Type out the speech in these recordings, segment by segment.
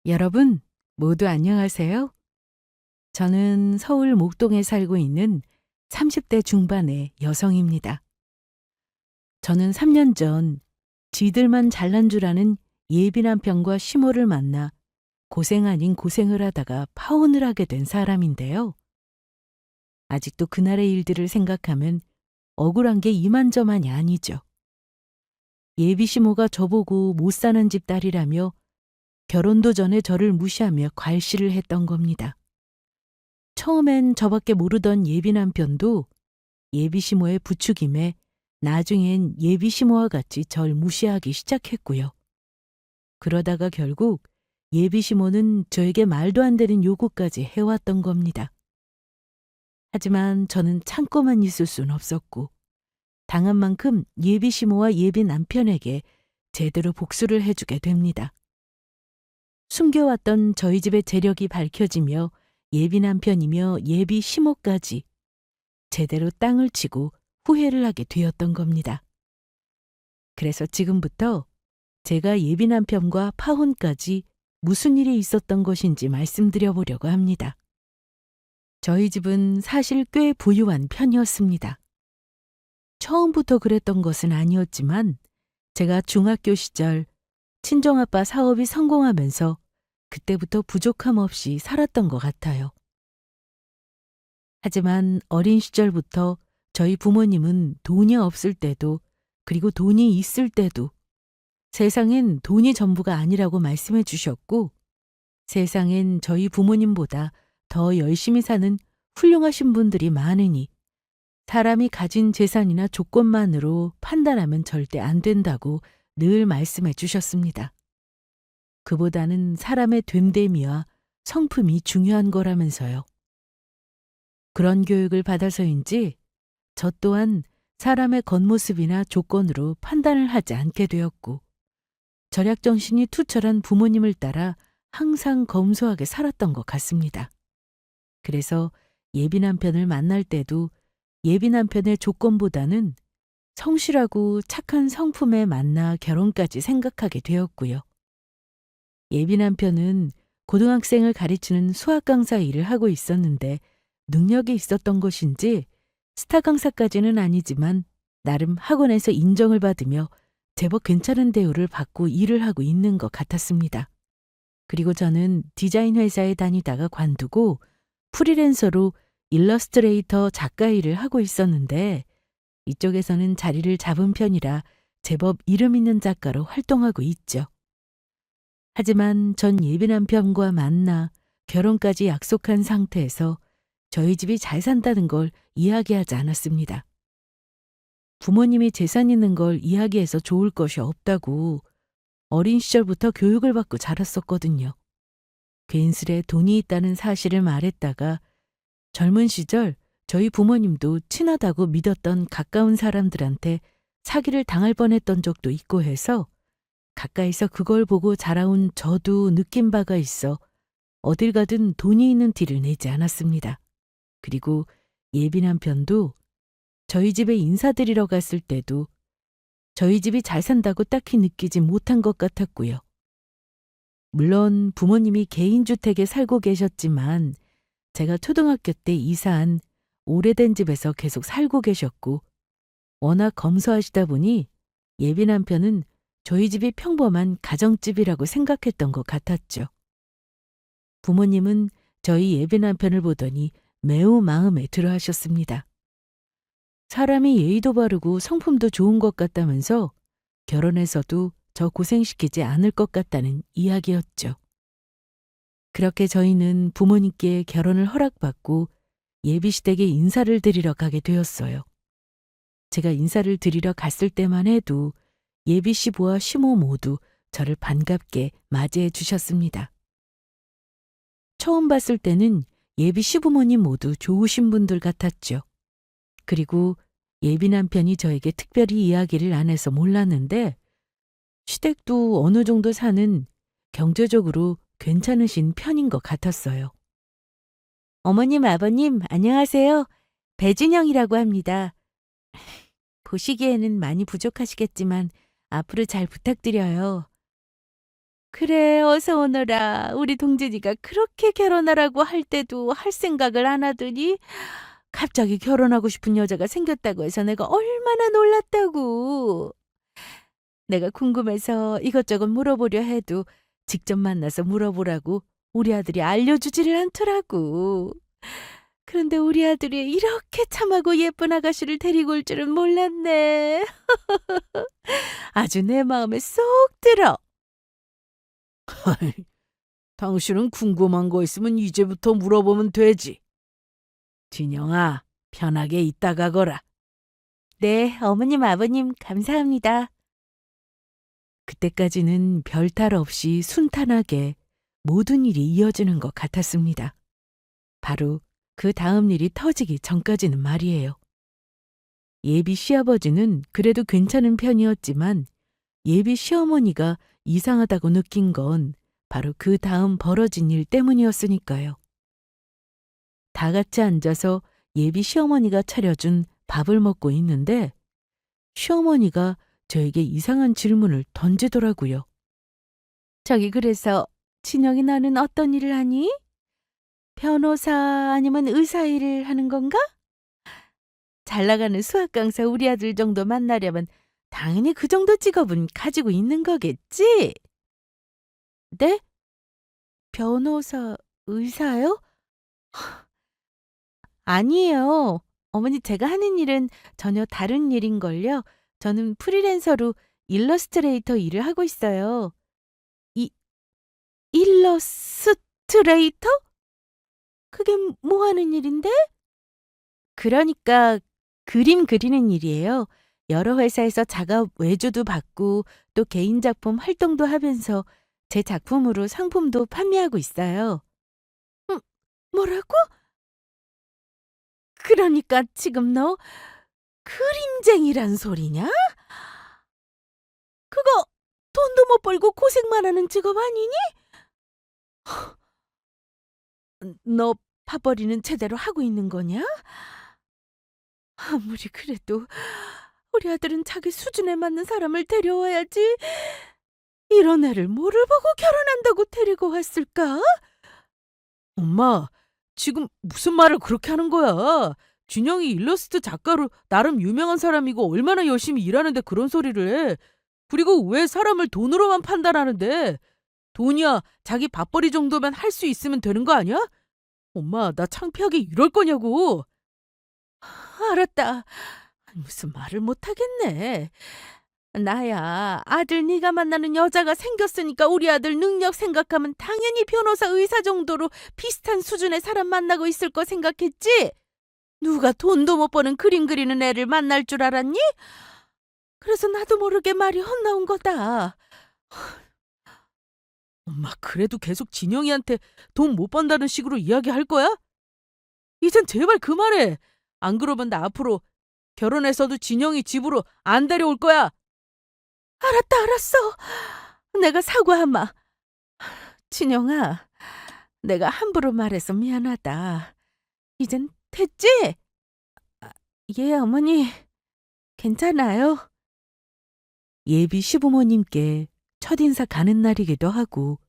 여러분, 모두 안녕하세요. 저는 서울 목동에 살고 있는 30대 중반의 여성입니다. 저는 3년 전 지들만 잘난 줄 아는 예비 남편과 시모를 만나 고생 아닌 고생을 하다가 파혼을 하게 된 사람인데요. 아직도 그날의 일들을 생각하면 억울한 게 이만저만이 아니죠. 예비 시모가 저보고 못 사는 집 딸이라며 결혼도 전에 저를 무시하며 괄시를 했던 겁니다. 처음엔 저밖에 모르던 예비 남편도 예비 시모의 부추김에 나중엔 예비 시모와 같이 절 무시하기 시작했고요. 그러다가 결국 예비 시모는 저에게 말도 안 되는 요구까지 해왔던 겁니다. 하지만 저는 참고만 있을 순 없었고 당한 만큼 예비 시모와 예비 남편에게 제대로 복수를 해주게 됩니다. 숨겨왔던 저희 집의 재력이 밝혀지며 예비 남편이며 예비 시모까지 제대로 땅을 치고 후회를 하게 되었던 겁니다. 그래서 지금부터 제가 예비 남편과 파혼까지 무슨 일이 있었던 것인지 말씀드려 보려고 합니다. 저희 집은 사실 꽤 부유한 편이었습니다. 처음부터 그랬던 것은 아니었지만 제가 중학교 시절 친정아빠 사업이 성공하면서 그때부터 부족함 없이 살았던 것 같아요. 하지만 어린 시절부터 저희 부모님은 돈이 없을 때도 그리고 돈이 있을 때도 세상엔 돈이 전부가 아니라고 말씀해 주셨고 세상엔 저희 부모님보다 더 열심히 사는 훌륭하신 분들이 많으니 사람이 가진 재산이나 조건만으로 판단하면 절대 안 된다고 늘 말씀해 주셨습니다. 그보다는 사람의 됨됨이와 성품이 중요한 거라면서요. 그런 교육을 받아서인지 저 또한 사람의 겉모습이나 조건으로 판단을 하지 않게 되었고 절약정신이 투철한 부모님을 따라 항상 검소하게 살았던 것 같습니다. 그래서 예비 남편을 만날 때도 예비 남편의 조건보다는 성실하고 착한 성품에 만나 결혼까지 생각하게 되었고요. 예비 남편은 고등학생을 가르치는 수학 강사 일을 하고 있었는데 능력이 있었던 것인지 스타 강사까지는 아니지만 나름 학원에서 인정을 받으며 제법 괜찮은 대우를 받고 일을 하고 있는 것 같았습니다. 그리고 저는 디자인 회사에 다니다가 관두고 프리랜서로 일러스트레이터 작가 일을 하고 있었는데 이쪽에서는 자리를 잡은 편이라 제법 이름 있는 작가로 활동하고 있죠. 하지만 전 예비 남편과 만나 결혼까지 약속한 상태에서 저희 집이 잘 산다는 걸 이야기하지 않았습니다. 부모님이 재산 있는 걸 이야기해서 좋을 것이 없다고 어린 시절부터 교육을 받고 자랐었거든요. 괜스레 돈이 있다는 사실을 말했다가 젊은 시절 저희 부모님도 친하다고 믿었던 가까운 사람들한테 사기를 당할 뻔했던 적도 있고 해서 가까이서 그걸 보고 자라온 저도 느낀 바가 있어 어딜 가든 돈이 있는 티를 내지 않았습니다. 그리고 예비 남편도 저희 집에 인사드리러 갔을 때도 저희 집이 잘 산다고 딱히 느끼지 못한 것 같았고요. 물론 부모님이 개인주택에 살고 계셨지만 제가 초등학교 때 이사한 오래된 집에서 계속 살고 계셨고 워낙 검소하시다 보니 예비 남편은 저희 집이 평범한 가정집이라고 생각했던 것 같았죠. 부모님은 저희 예비 남편을 보더니 매우 마음에 들어 하셨습니다. 사람이 예의도 바르고 성품도 좋은 것 같다면서 결혼해서도 저 고생시키지 않을 것 같다는 이야기였죠. 그렇게 저희는 부모님께 결혼을 허락받고 예비시댁에 인사를 드리러 가게 되었어요. 제가 인사를 드리러 갔을 때만 해도 예비 시부와 시모 모두 저를 반갑게 맞이해 주셨습니다. 처음 봤을 때는 예비 시부모님 모두 좋으신 분들 같았죠. 그리고 예비 남편이 저에게 특별히 이야기를 안 해서 몰랐는데 시댁도 어느 정도 사는 경제적으로 괜찮으신 편인 것 같았어요. 어머님, 아버님, 안녕하세요. 배진영이라고 합니다. 보시기에는 많이 부족하시겠지만 앞으로 잘 부탁드려요. 그래, 어서 오너라. 우리 동진이가 그렇게 결혼하라고 할 때도 할 생각을 안 하더니 갑자기 결혼하고 싶은 여자가 생겼다고 해서 내가 얼마나 놀랐다고. 내가 궁금해서 이것저것 물어보려 해도 직접 만나서 물어보라고 우리 아들이 알려주지를 않더라고. 그런데 우리 아들이 이렇게 참하고 예쁜 아가씨를 데리고 올 줄은 몰랐네. 아주 내 마음에 쏙 들어. 당신은 궁금한 거 있으면 이제부터 물어보면 되지. 진영아, 편하게 있다 가거라. 네, 어머님, 아버님, 감사합니다. 그때까지는 별탈 없이 순탄하게 모든 일이 이어지는 것 같았습니다. 바로 그 다음 일이 터지기 전까지는 말이에요. 예비 시아버지는 그래도 괜찮은 편이었지만 예비 시어머니가 이상하다고 느낀 건 바로 그 다음 벌어진 일 때문이었으니까요. 다 같이 앉아서 예비 시어머니가 차려준 밥을 먹고 있는데 시어머니가 저에게 이상한 질문을 던지더라고요. 저기 그래서 진영이 너는 어떤 일을 하니? 변호사 아니면 의사 일을 하는 건가? 잘 나가는 수학 강사 우리 아들 정도 만나려면 당연히 그 정도 직업은 가지고 있는 거겠지? 네? 변호사, 의사요? 아니에요. 어머니 제가 하는 일은 전혀 다른 일인걸요. 저는 프리랜서로 일러스트레이터 일을 하고 있어요. 이, 일러스트레이터? 그게 뭐 하는 일인데? 그러니까 그림 그리는 일이에요. 여러 회사에서 작업 외주도 받고 또 개인 작품 활동도 하면서 제 작품으로 상품도 판매하고 있어요. 음, 뭐라고? 그러니까 지금 너 그림쟁이란 소리냐? 그거 돈도 못 벌고 고생만 하는 직업 아니니? 너 밥벌이는 제대로 하고 있는 거냐? 아무리 그래도 우리 아들은 자기 수준에 맞는 사람을 데려와야지. 이런 애를 뭐를 보고 결혼한다고 데리고 왔을까? 엄마, 지금 무슨 말을 그렇게 하는 거야? 준영이 일러스트 작가로 나름 유명한 사람이고 얼마나 열심히 일하는데 그런 소리를 해. 그리고 왜 사람을 돈으로만 판단하는데? 돈이야 자기 밥벌이 정도만 할 수 있으면 되는 거 아니야? 엄마, 나 창피하게 이럴 거냐고. 알았다. 무슨 말을 못하겠네. 나야 아들 네가 만나는 여자가 생겼으니까 우리 아들 능력 생각하면 당연히 변호사 의사 정도로 비슷한 수준의 사람 만나고 있을 거 생각했지? 누가 돈도 못 버는 그림 그리는 애를 만날 줄 알았니? 그래서 나도 모르게 말이 헛나온 거다. 엄마, 그래도 계속 진영이한테 돈 못 번다는 식으로 이야기할 거야? 이젠 제발 그만해. 안 그러면 나 앞으로 결혼해서도 진영이 집으로 안 데려올 거야. 알았다, 알았어. 내가 사과하마. 진영아, 내가 함부로 말해서 미안하다. 이젠 됐지? 아, 예, 어머니. 괜찮아요. 예비 시부모님께 첫인사 가는 날이기도 하고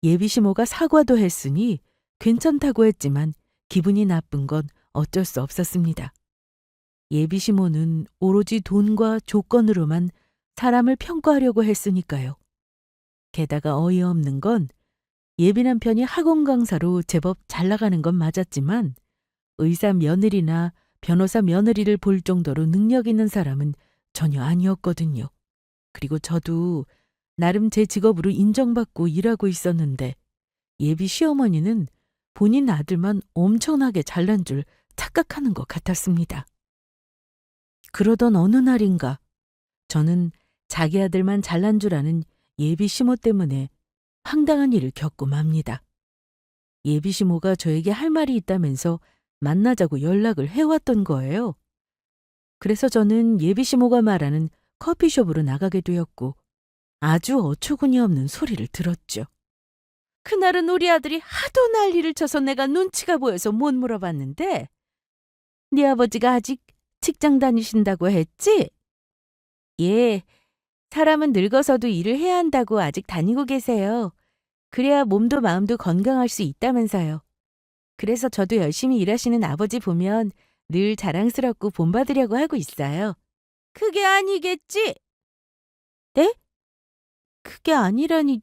예비 시모가 사과도 했으니 괜찮다고 했지만 기분이 나쁜 건 어쩔 수 없었습니다. 예비 시모는 오로지 돈과 조건으로만 사람을 평가하려고 했으니까요. 게다가 어이없는 건 예비 남편이 학원 강사로 제법 잘 나가는 건 맞았지만 의사 며느리나 변호사 며느리를 볼 정도로 능력 있는 사람은 전혀 아니었거든요. 그리고 저도 나름 제 직업으로 인정받고 일하고 있었는데 예비 시어머니는 본인 아들만 엄청나게 잘난 줄 착각하는 것 같았습니다. 그러던 어느 날인가 저는 자기 아들만 잘난 줄 아는 예비 시모 때문에 황당한 일을 겪고 맙니다. 예비 시모가 저에게 할 말이 있다면서 만나자고 연락을 해왔던 거예요. 그래서 저는 예비 시모가 말하는 커피숍으로 나가게 되었고 아주 어처구니 없는 소리를 들었죠. 그날은 우리 아들이 하도 난리를 쳐서 내가 눈치가 보여서 못 물어봤는데 네 아버지가 아직 직장 다니신다고 했지? 예, 사람은 늙어서도 일을 해야 한다고 아직 다니고 계세요. 그래야 몸도 마음도 건강할 수 있다면서요. 그래서 저도 열심히 일하시는 아버지 보면 늘 자랑스럽고 본받으려고 하고 있어요. 그게 아니겠지? 네? 그게 아니라니,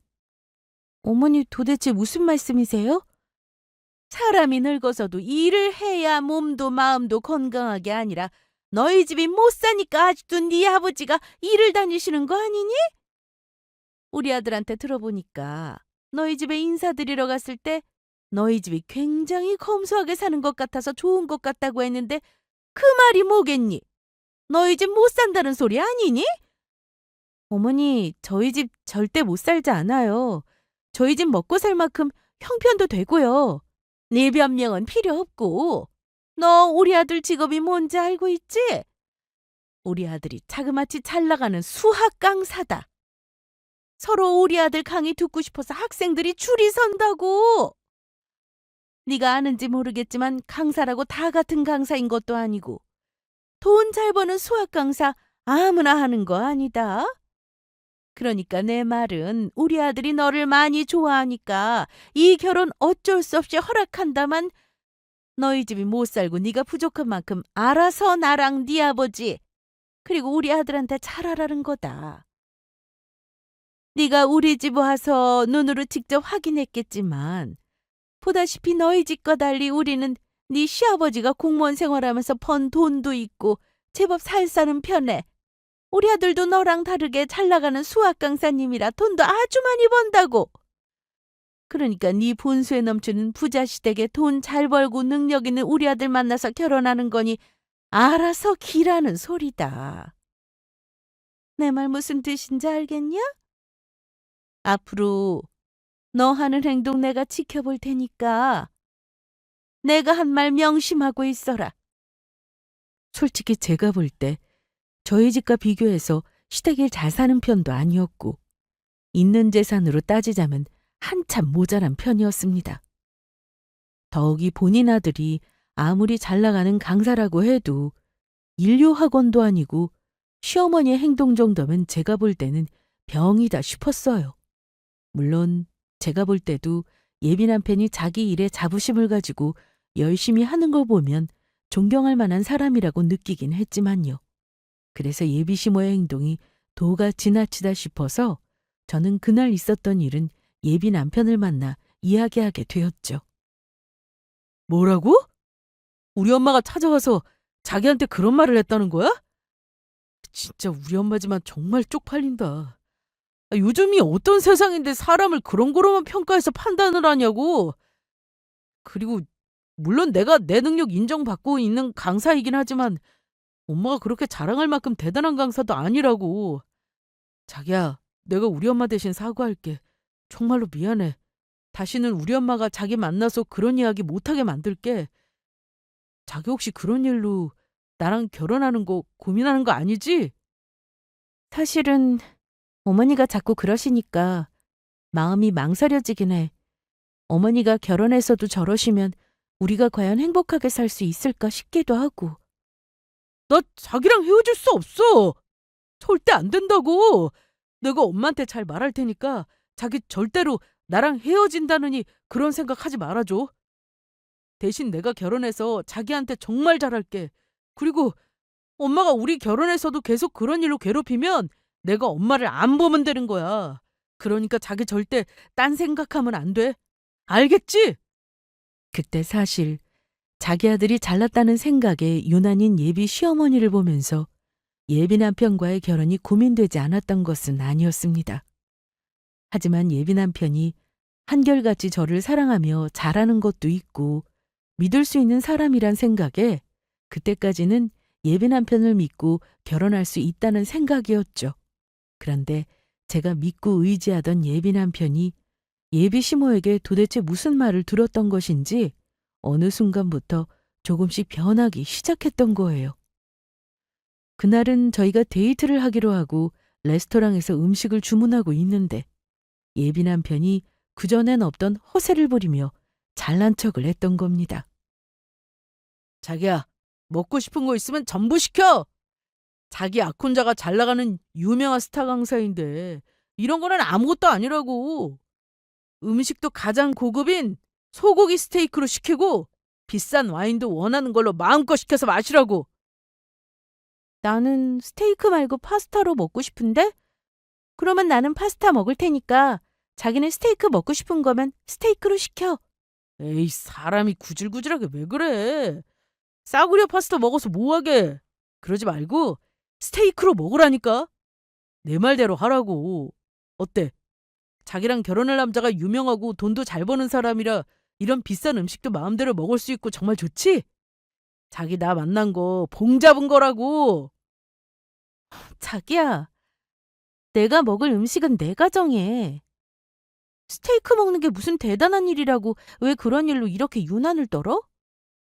어머니 도대체 무슨 말씀이세요? 사람이 늙어서도 일을 해야 몸도 마음도 건강하게 아니라 너희 집이 못 사니까 아직도 네 아버지가 일을 다니시는 거 아니니? 우리 아들한테 들어보니까 너희 집에 인사드리러 갔을 때 너희 집이 굉장히 검소하게 사는 것 같아서 좋은 것 같다고 했는데 그 말이 뭐겠니? 너희 집 못 산다는 소리 아니니? 어머니, 저희 집 절대 못 살지 않아요. 저희 집 먹고 살 만큼 형편도 되고요. 네 변명은 필요 없고. 너 우리 아들 직업이 뭔지 알고 있지? 우리 아들이 자그마치 잘 나가는 수학 강사다. 서로 우리 아들 강의 듣고 싶어서 학생들이 줄이 선다고. 네가 아는지 모르겠지만 강사라고 다 같은 강사인 것도 아니고 돈 잘 버는 수학 강사 아무나 하는 거 아니다. 그러니까 내 말은 우리 아들이 너를 많이 좋아하니까 이 결혼 어쩔 수 없이 허락한다만 너희 집이 못 살고 네가 부족한 만큼 알아서 나랑 네 아버지 그리고 우리 아들한테 잘하라는 거다. 네가 우리 집 와서 눈으로 직접 확인했겠지만 보다시피 너희 집과 달리 우리는 네 시아버지가 공무원 생활하면서 번 돈도 있고 제법 살 사는 편에 우리 아들도 너랑 다르게 잘 나가는 수학 강사님이라 돈도 아주 많이 번다고. 그러니까 네 본수에 넘치는 부자 시댁에 돈 잘 벌고 능력 있는 우리 아들 만나서 결혼하는 거니 알아서 기라는 소리다. 내 말 무슨 뜻인지 알겠냐? 앞으로 너 하는 행동 내가 지켜볼 테니까 내가 한 말 명심하고 있어라. 솔직히 제가 볼 때 저희 집과 비교해서 시댁이 잘 사는 편도 아니었고 있는 재산으로 따지자면 한참 모자란 편이었습니다. 더욱이 본인 아들이 아무리 잘 나가는 강사라고 해도 인류학원도 아니고 시어머니의 행동 정도면 제가 볼 때는 병이다 싶었어요. 물론 제가 볼 때도 예비 남편이 자기 일에 자부심을 가지고 열심히 하는 걸 보면 존경할 만한 사람이라고 느끼긴 했지만요. 그래서 예비 시모의 행동이 도가 지나치다 싶어서 저는 그날 있었던 일은 예비 남편을 만나 이야기하게 되었죠. 뭐라고? 우리 엄마가 찾아와서 자기한테 그런 말을 했다는 거야? 진짜 우리 엄마지만 정말 쪽팔린다. 요즘이 어떤 세상인데 사람을 그런 거로만 평가해서 판단을 하냐고. 그리고 물론 내가 내 능력 인정받고 있는 강사이긴 하지만 엄마가 그렇게 자랑할 만큼 대단한 강사도 아니라고. 자기야, 내가 우리 엄마 대신 사과할게. 정말로 미안해. 다시는 우리 엄마가 자기 만나서 그런 이야기 못하게 만들게. 자기 혹시 그런 일로 나랑 결혼하는 거 고민하는 거 아니지? 사실은 어머니가 자꾸 그러시니까 마음이 망설여지긴 해. 어머니가 결혼해서도 저러시면 우리가 과연 행복하게 살 수 있을까 싶기도 하고. 나 자기랑 헤어질 수 없어. 절대 안 된다고. 내가 엄마한테 잘 말할 테니까 자기 절대로 나랑 헤어진다느니 그런 생각하지 말아줘. 대신 내가 결혼해서 자기한테 정말 잘할게. 그리고 엄마가 우리 결혼해서도 계속 그런 일로 괴롭히면 내가 엄마를 안 보면 되는 거야. 그러니까 자기 절대 딴 생각하면 안 돼. 알겠지? 그때 사실 자기 아들이 잘났다는 생각에 유난인 예비 시어머니를 보면서 예비 남편과의 결혼이 고민되지 않았던 것은 아니었습니다. 하지만 예비 남편이 한결같이 저를 사랑하며 잘하는 것도 있고 믿을 수 있는 사람이란 생각에 그때까지는 예비 남편을 믿고 결혼할 수 있다는 생각이었죠. 그런데 제가 믿고 의지하던 예비 남편이 예비 시모에게 도대체 무슨 말을 들었던 것인지 어느 순간부터 조금씩 변하기 시작했던 거예요. 그날은 저희가 데이트를 하기로 하고 레스토랑에서 음식을 주문하고 있는데 예비 남편이 그전엔 없던 허세를 부리며 잘난 척을 했던 겁니다. 자기야, 먹고 싶은 거 있으면 전부 시켜! 자기 악혼자가 잘 나가는 유명한 스타 강사인데 이런 거는 아무것도 아니라고. 음식도 가장 고급인 소고기 스테이크로 시키고 비싼 와인도 원하는 걸로 마음껏 시켜서 마시라고. 나는 스테이크 말고 파스타로 먹고 싶은데? 그러면 나는 파스타 먹을 테니까 자기는 스테이크 먹고 싶은 거면 스테이크로 시켜. 에이, 사람이 구질구질하게 왜 그래? 싸구려 파스타 먹어서 뭐하게. 그러지 말고 스테이크로 먹으라니까. 내 말대로 하라고. 어때? 자기랑 결혼할 남자가 유명하고 돈도 잘 버는 사람이라 이런 비싼 음식도 마음대로 먹을 수 있고 정말 좋지? 자기 나 만난 거 봉 잡은 거라고. 자기야, 내가 먹을 음식은 내가 정해. 스테이크 먹는 게 무슨 대단한 일이라고 왜 그런 일로 이렇게 유난을 떨어?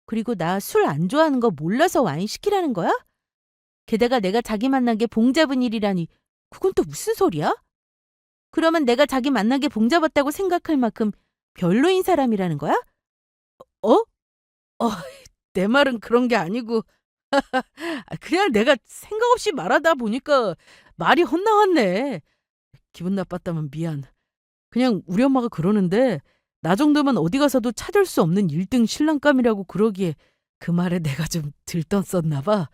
그리고 나 술 안 좋아하는 거 몰라서 와인 시키라는 거야? 게다가 내가 자기 만난 게 봉 잡은 일이라니 그건 또 무슨 소리야? 그러면 내가 자기 만난 게 봉 잡았다고 생각할 만큼 별로인 사람이라는 거야? 어? 내 말은 그런 게 아니고 그냥 내가 생각 없이 말하다 보니까 말이 헛나왔네. 기분 나빴다면 미안. 그냥 우리 엄마가 그러는데 나 정도면 어디 가서도 찾을 수 없는 1등 신랑감이라고 그러기에 그 말에 내가 좀 들떴었나 봐.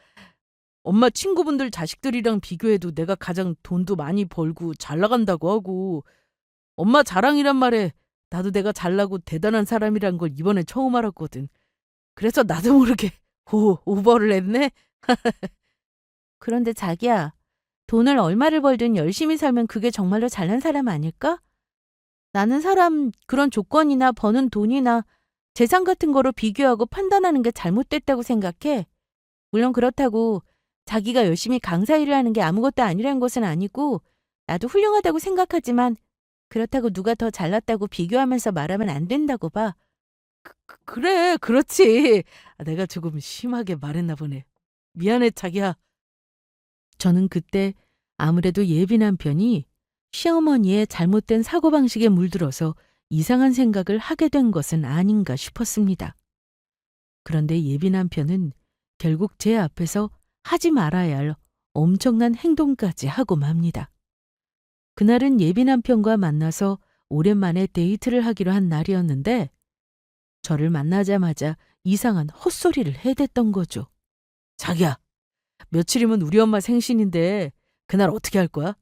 엄마 친구분들 자식들이랑 비교해도 내가 가장 돈도 많이 벌고 잘 나간다고 하고 엄마 자랑이란 말에 나도 내가 잘나고 대단한 사람이란 걸 이번에 처음 알았거든. 그래서 나도 모르게 오버를 했네. 그런데 자기야, 돈을 얼마를 벌든 열심히 살면 그게 정말로 잘난 사람 아닐까? 나는 사람 그런 조건이나 버는 돈이나 재산 같은 거로 비교하고 판단하는 게 잘못됐다고 생각해. 물론 그렇다고 자기가 열심히 강사 일을 하는 게 아무것도 아니란 것은 아니고 나도 훌륭하다고 생각하지만 그렇다고 누가 더 잘났다고 비교하면서 말하면 안 된다고 봐. 그래, 그렇지. 내가 조금 심하게 말했나 보네. 미안해, 자기야. 저는 그때 아무래도 예빈 편이 시어머니의 잘못된 사고방식에 물들어서 이상한 생각을 하게 된 것은 아닌가 싶었습니다. 그런데 예빈 편은 결국 제 앞에서 하지 말아야 할 엄청난 행동까지 하고 맙니다. 그날은 예빈 편과 만나서 오랜만에 데이트를 하기로 한 날이었는데 저를 만나자마자 이상한 헛소리를 해댔던 거죠. 자기야, 며칠이면 우리 엄마 생신인데 그날 어떻게 할 거야?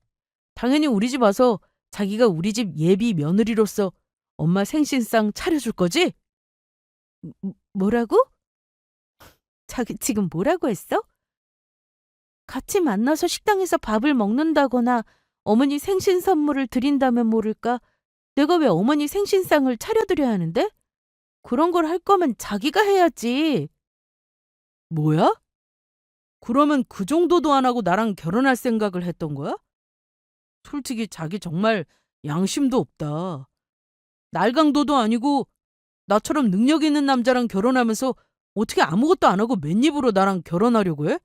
당연히 우리 집 와서 자기가 우리 집 예비 며느리로서 엄마 생신상 차려줄 거지? 뭐라고? 자기 지금 뭐라고 했어? 같이 만나서 식당에서 밥을 먹는다거나 어머니 생신 선물을 드린다면 모를까? 내가 왜 어머니 생신상을 차려드려야 하는데? 그런 걸 할 거면 자기가 해야지. 뭐야? 그러면 그 정도도 안 하고 나랑 결혼할 생각을 했던 거야? 솔직히 자기 정말 양심도 없다. 날강도도 아니고 나처럼 능력 있는 남자랑 결혼하면서 어떻게 아무것도 안 하고 맨입으로 나랑 결혼하려고 해?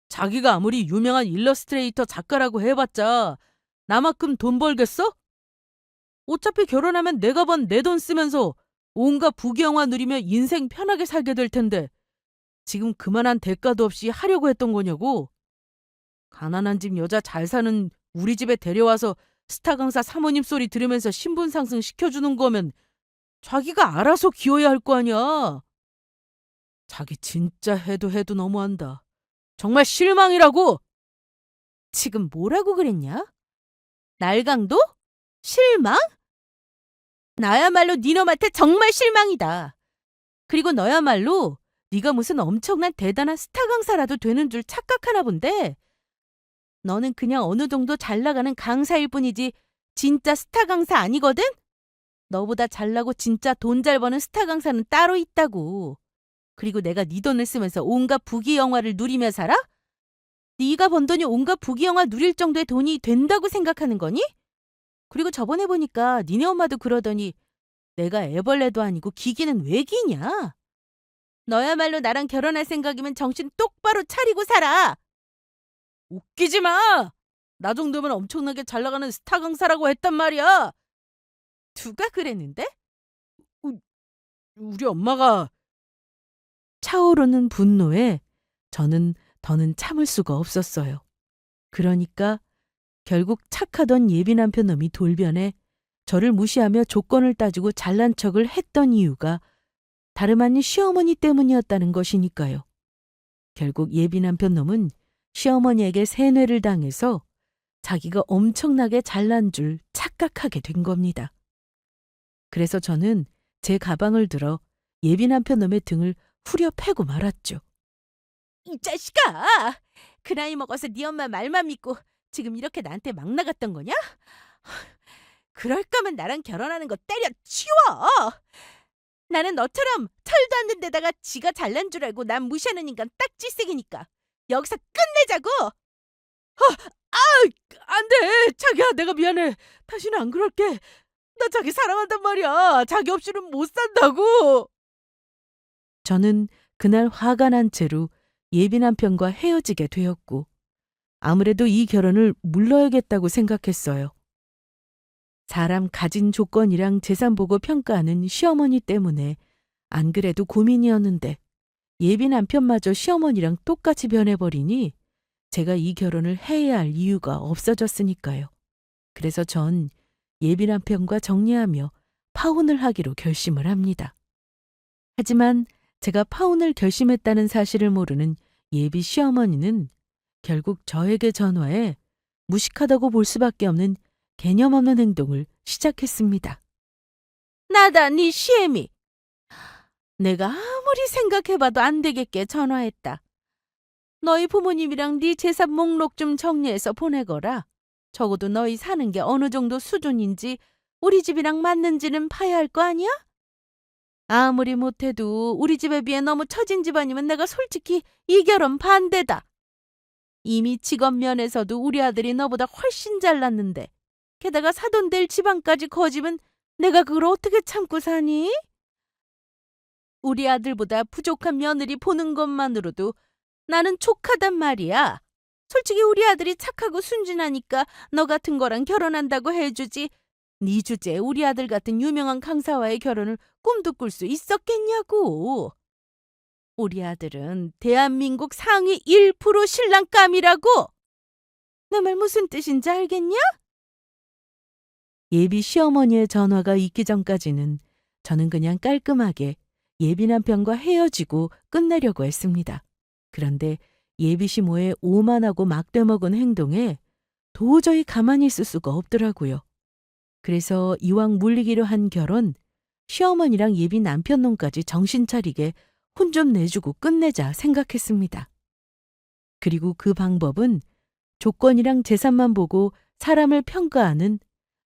자기가 아무리 유명한 일러스트레이터 작가라고 해봤자 나만큼 돈 벌겠어? 어차피 결혼하면 내가 번 내 돈 쓰면서 온갖 부귀영화 누리며 인생 편하게 살게 될 텐데 지금 그만한 대가도 없이 하려고 했던 거냐고? 가난한 집 여자 잘 사는 우리 집에 데려와서 스타 강사 사모님 소리 들으면서 신분 상승 시켜주는 거면 자기가 알아서 기어야 할 거 아니야. 자기 진짜 해도 너무한다. 정말 실망이라고. 지금 뭐라고 그랬냐? 날강도? 실망? 나야말로 니놈한테 정말 실망이다. 그리고 너야말로 네가 무슨 엄청난 대단한 스타 강사라도 되는 줄 착각하나 본데 너는 그냥 어느 정도 잘 나가는 강사일 뿐이지 진짜 스타 강사 아니거든? 너보다 잘나고 진짜 돈 잘 버는 스타 강사는 따로 있다고. 그리고 내가 네 돈을 쓰면서 온갖 부귀영화를 누리며 살아? 네가 번 돈이 온갖 부귀영화 누릴 정도의 돈이 된다고 생각하는 거니? 그리고 저번에 보니까 니네 엄마도 그러더니 내가 애벌레도 아니고 기기는 왜 기냐? 너야말로 나랑 결혼할 생각이면 정신 똑바로 차리고 살아. 웃기지 마! 나 정도면 엄청나게 잘 나가는 스타 강사라고 했단 말이야. 누가 그랬는데? 우- 우리 엄마가. 차오르는 분노에 저는 더는 참을 수가 없었어요. 그러니까 결국 착하던 예빈 편 놈이 돌변해 저를 무시하며 조건을 따지고 잘난 척을 했던 이유가 다름 아닌 시어머니 때문이었다는 것이니까요. 결국 예비 남편 놈은 시어머니에게 세뇌를 당해서 자기가 엄청나게 잘난 줄 착각하게 된 겁니다. 그래서 저는 제 가방을 들어 예비 남편 놈의 등을 후려 패고 말았죠. 이 자식아! 그 나이 먹어서 네 엄마 말만 믿고 지금 이렇게 나한테 막 나갔던 거냐? 그럴 거면 나랑 결혼하는 거 때려치워! 나는 너처럼 철도 안 된 데다가 지가 잘난 줄 알고 난 무시하는 인간 딱 질색이니까 여기서 끝내자고! 안 돼! 자기야, 내가 미안해. 다시는 안 그럴게. 나 자기 사랑한단 말이야. 자기 없이는 못 산다고! 저는 그날 화가 난 채로 예비 남편과 헤어지게 되었고 아무래도 이 결혼을 물러야겠다고 생각했어요. 사람 가진 조건이랑 재산 보고 평가하는 시어머니 때문에 안 그래도 고민이었는데 예비 남편마저 시어머니랑 똑같이 변해버리니 제가 이 결혼을 해야 할 이유가 없어졌으니까요. 그래서 전 예비 남편과 정리하며 파혼을 하기로 결심을 합니다. 하지만 제가 파혼을 결심했다는 사실을 모르는 예비 시어머니는 결국 저에게 전화해 무식하다고 볼 수밖에 없는 개념 없는 행동을 시작했습니다. 나다, 네 시애미. 내가 아무리 생각해봐도 안 되겠게 전화했다. 너희 부모님이랑 네 재산 목록 좀 정리해서 보내거라. 적어도 너희 사는 게 어느 정도 수준인지 우리 집이랑 맞는지는 봐야 할 거 아니야? 아무리 못해도 우리 집에 비해 너무 처진 집안이면 내가 솔직히 이 결혼 반대다. 이미 직업 면에서도 우리 아들이 너보다 훨씬 잘났는데 게다가 사돈 될 집안까지 거지면 내가 그걸 어떻게 참고 사니? 우리 아들보다 부족한 며느리 보는 것만으로도 나는 족하단 말이야. 솔직히 우리 아들이 착하고 순진하니까 너 같은 거랑 결혼한다고 해주지. 네 주제에 우리 아들 같은 유명한 강사와의 결혼을 꿈도 꿀 수 있었겠냐고. 우리 아들은 대한민국 상위 1% 신랑감이라고. 내 말 무슨 뜻인지 알겠냐? 예비 시어머니의 전화가 있기 전까지는 저는 그냥 깔끔하게 예비 남편과 헤어지고 끝내려고 했습니다. 그런데 예비 시모의 오만하고 막대먹은 행동에 도저히 가만히 있을 수가 없더라고요. 그래서 이왕 물리기로 한 결혼, 시어머니랑 예비 남편 놈까지 정신 차리게 혼 좀 내주고 끝내자 생각했습니다. 그리고 그 방법은 조건이랑 재산만 보고 사람을 평가하는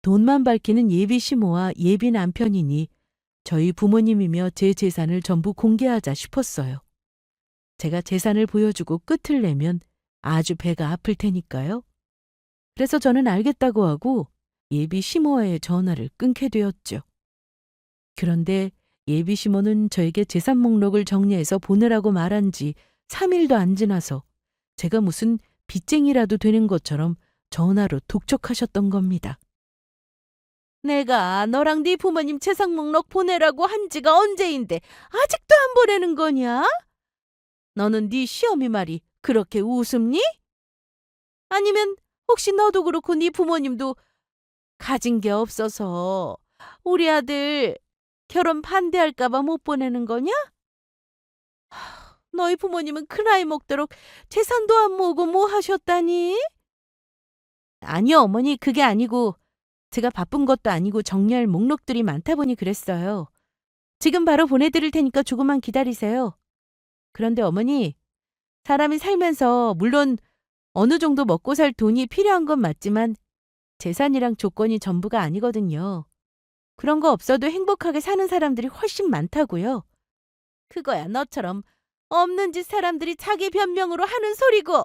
돈만 밝히는 예비 시모와 예비 남편이니 저희 부모님이며 제 재산을 전부 공개하자 싶었어요. 제가 재산을 보여주고 끝을 내면 아주 배가 아플 테니까요. 그래서 저는 알겠다고 하고 예비 시모와의 전화를 끊게 되었죠. 그런데 예비 시모는 저에게 재산 목록을 정리해서 보내라고 말한 지 3일도 안 지나서 제가 무슨 빚쟁이라도 되는 것처럼 전화로 독촉하셨던 겁니다. 내가 너랑 네 부모님 재산 목록 보내라고 한 지가 언제인데 아직도 안 보내는 거냐? 너는 네 시어미 말이 그렇게 우습니? 아니면 혹시 너도 그렇고 네 부모님도 가진 게 없어서 우리 아들 결혼 반대할까 봐 못 보내는 거냐? 너희 부모님은 그 나이 먹도록 재산도 안 모으고 뭐 하셨다니? 아니요, 어머니, 그게 아니고 제가 바쁜 것도 아니고 정리할 목록들이 많다 보니 그랬어요. 지금 바로 보내드릴 테니까 조금만 기다리세요. 그런데 어머니, 사람이 살면서 물론 어느 정도 먹고 살 돈이 필요한 건 맞지만 재산이랑 조건이 전부가 아니거든요. 그런 거 없어도 행복하게 사는 사람들이 훨씬 많다고요. 그거야 너처럼 없는 짓 사람들이 자기 변명으로 하는 소리고.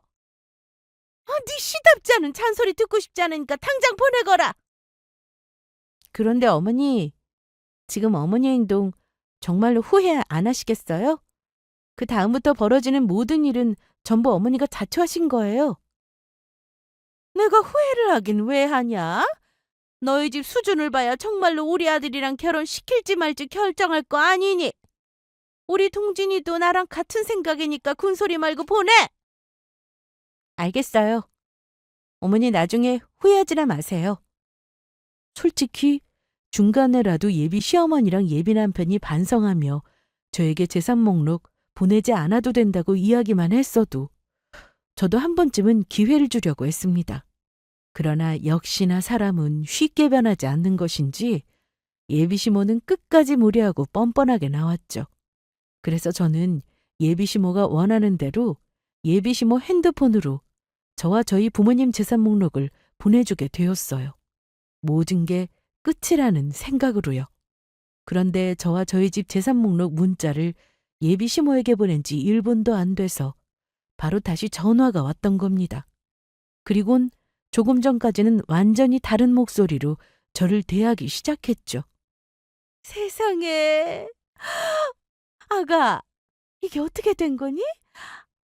네 시답지 않은 잔소리 듣고 싶지 않으니까 당장 보내거라. 그런데 어머니, 지금 어머니 행동 정말로 후회 안 하시겠어요? 그 다음부터 벌어지는 모든 일은 전부 어머니가 자초하신 거예요. 내가 후회를 하긴 왜 하냐? 너희 집 수준을 봐야 정말로 우리 아들이랑 결혼시킬지 말지 결정할 거 아니니. 우리 동진이도 나랑 같은 생각이니까 군소리 말고 보내. 알겠어요. 어머니 나중에 후회하지나 마세요. 솔직히 중간에라도 예비 시어머니랑 예비 남편이 반성하며 저에게 재산 목록 보내지 않아도 된다고 이야기만 했어도 저도 한 번쯤은 기회를 주려고 했습니다. 그러나 역시나 사람은 쉽게 변하지 않는 것인지 예비 시모는 끝까지 무례하고 뻔뻔하게 나왔죠. 그래서 저는 예비 시모가 원하는 대로 예비 시모 핸드폰으로 저와 저희 부모님 재산 목록을 보내주게 되었어요. 모든 게 끝이라는 생각으로요. 그런데 저와 저희 집 재산 목록 문자를 예비 시모에게 보낸 지 1분도 안 돼서 바로 다시 전화가 왔던 겁니다. 그리곤 조금 전까지는 완전히 다른 목소리로 저를 대하기 시작했죠. 세상에. 아가, 이게 어떻게 된 거니?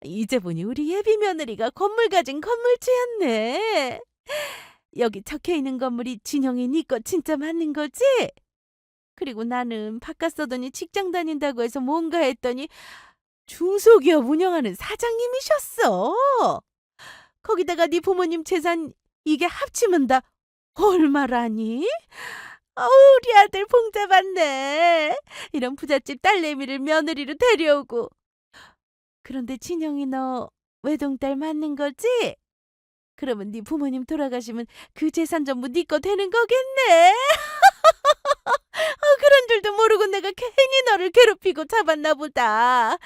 이제 보니 우리 예비 며느리가 건물 가진 건물주였네. 여기 적혀 있는 건물이 진영이 네 거 진짜 맞는 거지? 그리고 나는 바깥 서더니 직장 다닌다고 해서 뭔가 했더니 중소기업 운영하는 사장님이셨어. 거기다가 네 부모님 재산 이게 합치면 다 얼마라니? 우리 아들 봉잡았네. 이런 부잣집 딸내미를 며느리로 데려오고. 그런데 진영이 너 외동딸 맞는 거지? 그러면 네 부모님 돌아가시면 그 재산 전부 네 거 되는 거겠네. 그런 줄도 모르고 내가 괜히 너를 괴롭히고 잡았나 보다.